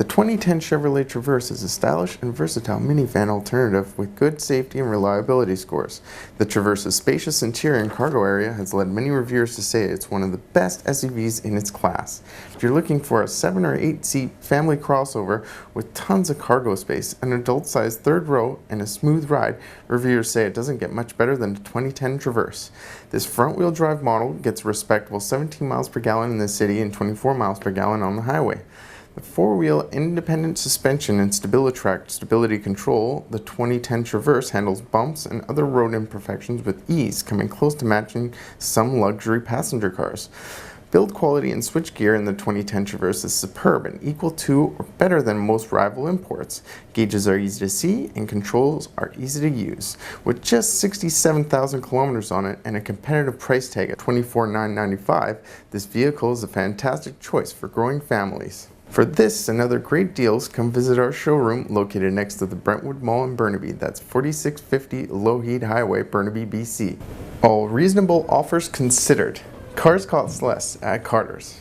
The 2010 Chevrolet Traverse is a stylish and versatile minivan alternative with good safety and reliability scores. The Traverse's spacious interior and cargo area has led many reviewers to say it's one of the best SUVs in its class. If you're looking for a 7 or 8 seat family crossover with tons of cargo space, an adult-sized third row, and a smooth ride, reviewers say it doesn't get much better than the 2010 Traverse. This front-wheel drive model gets a respectable 17 miles per gallon in the city and 24 miles per gallon on the highway. The four-wheel independent suspension and StabiliTrak stability control, the 2010 Traverse handles bumps and other road imperfections with ease, coming close to matching some luxury passenger cars. Build quality and switchgear in the 2010 Traverse is superb and equal to or better than most rival imports. Gauges are easy to see and controls are easy to use. With just 67,000 kilometers on it and a competitive price tag at $24,995, this vehicle is a fantastic choice for growing families. For this and other great deals, come visit our showroom located next to the Brentwood Mall in Burnaby. That's 4650 Lougheed Highway, Burnaby, BC. All reasonable offers considered. Cars cost less at Carter's.